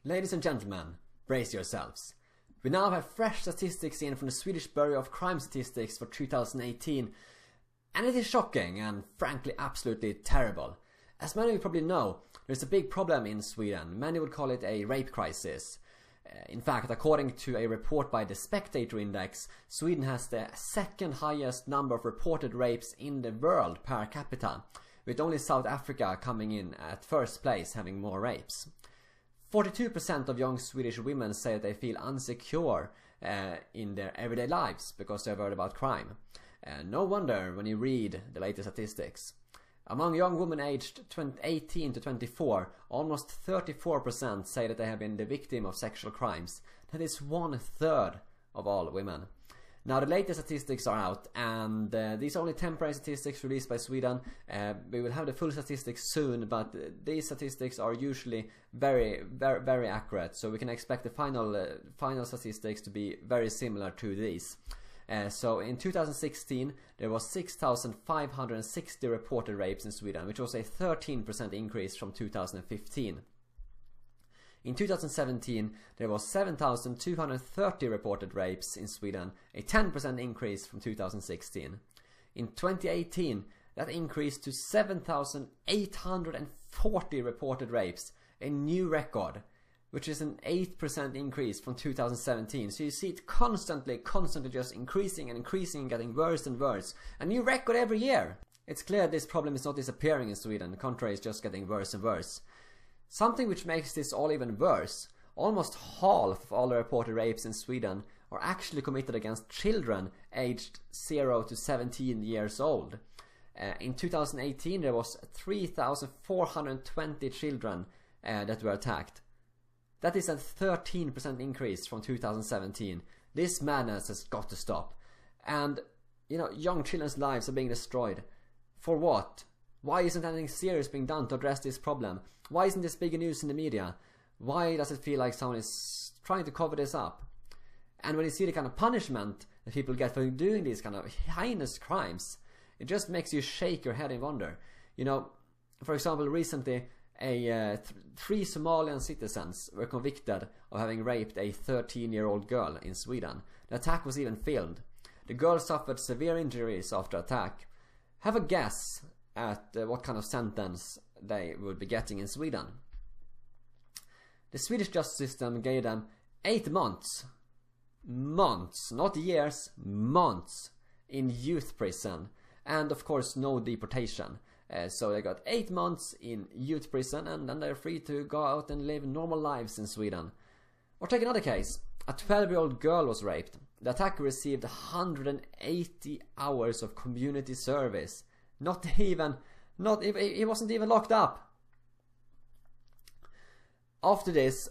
Ladies and gentlemen, brace yourselves. We now have fresh statistics in from the Swedish Bureau of Crime Statistics for 2018, and it is shocking and frankly absolutely terrible. As many of you probably know, there's a big problem in Sweden. Many would call it a rape crisis. In fact, according to a report by the Spectator Index, Sweden has the second highest number of reported rapes in the world per capita, with only South Africa coming in at first place having more rapes. 42% of young Swedish women say that they feel insecure in their everyday lives because they're worried about crime. No wonder when you read the latest statistics. Among young women aged 18 to 24, almost 34% say that they have been the victim of sexual crimes. That is 1/3 of all women. Now the latest statistics are out, and these are only temporary statistics released by Sweden. We will have the full statistics soon, but these statistics are usually very accurate, so we can expect the final statistics to be very similar to these. So in 2016 there was 6,560 reported rapes in Sweden, which was a 13% increase from 2015. In 2017 there was 7,230 reported rapes in Sweden, a 10% increase from 2016. In 2018 that increased to 7,840 reported rapes, a new record, which is an 8% increase from 2017. So you see it constantly just increasing and getting worse and worse. A new record every year. It's clear this problem is not disappearing in Sweden. The contrary, is just getting worse and worse. Something which makes this all even worse: almost half of all the reported rapes in Sweden are actually committed against children aged 0 to 17 years old. In 2018 there was 3,420 children that were attacked. That is a 13% increase from 2017. This madness has got to stop. And, you know, young children's lives are being destroyed. For what? Why isn't anything serious being done to address this problem? Why isn't this big news in the media? Why does it feel like someone is trying to cover this up? And when you see the kind of punishment that people get for doing these kind of heinous crimes, it just makes you shake your head and wonder. You know, for example, recently three Somalian citizens were convicted of having raped a 13-year-old girl in Sweden. The attack was even filmed. The girl suffered severe injuries after attack. Have a guess at what kind of sentence they would be getting in Sweden. The Swedish justice system gave them 8 months, not years, months, in youth prison, and of course no deportation. So they got 8 months in youth prison, and then they're free to go out and live normal lives in Sweden. Or take another case. A 12-year-old girl was raped. The attacker received 180 hours of community service. He wasn't even locked up. After this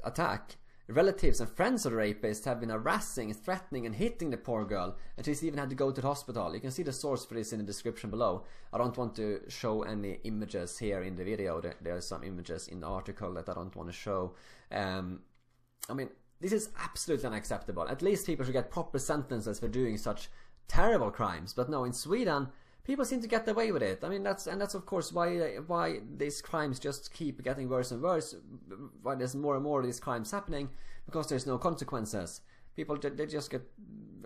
attack, relatives and friends of the rapist have been harassing, threatening and hitting the poor girl, and she's even had to go to the hospital. You can see the source for this in the description below. I don't want to show any images here in the video. There are some images in the article that I don't want to show. I mean, this is absolutely unacceptable. At least people should get proper sentences for doing such terrible crimes. But no, in Sweden, people seem to get away with it. I mean, that's of course why these crimes just keep getting worse and worse. Why there's more and more of these crimes happening, because there's no consequences. People, they just get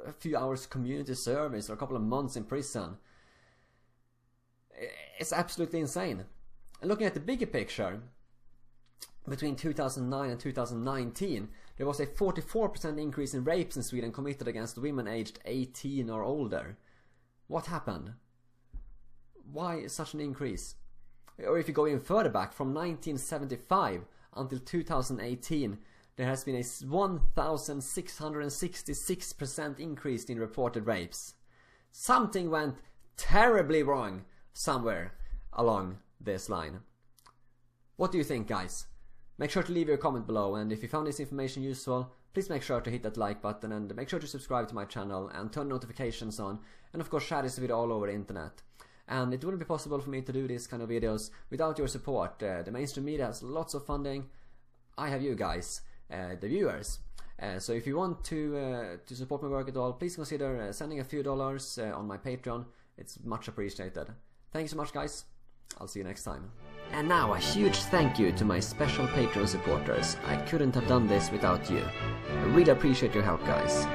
a few hours community service or a couple of months in prison. It's absolutely insane. And looking at the bigger picture, between 2009 and 2019, there was a 44% increase in rapes in Sweden committed against women aged 18 or older. What happened? Why such an increase? Or if you go even further back, from 1975 until 2018, there has been a 1,666% increase in reported rapes. Something went terribly wrong somewhere along this line. What do you think, guys? Make sure to leave your comment below, and if you found this information useful, please make sure to hit that like button, and make sure to subscribe to my channel and turn notifications on, and of course share this video all over the internet. And it wouldn't be possible for me to do these kind of videos without your support. The mainstream media has lots of funding. I have you guys, the viewers. So if you want to support my work at all, please consider sending a few dollars on my Patreon. It's much appreciated. Thank you so much, guys. I'll see you next time. And now a huge thank you to my special Patreon supporters. I couldn't have done this without you. I really appreciate your help, guys.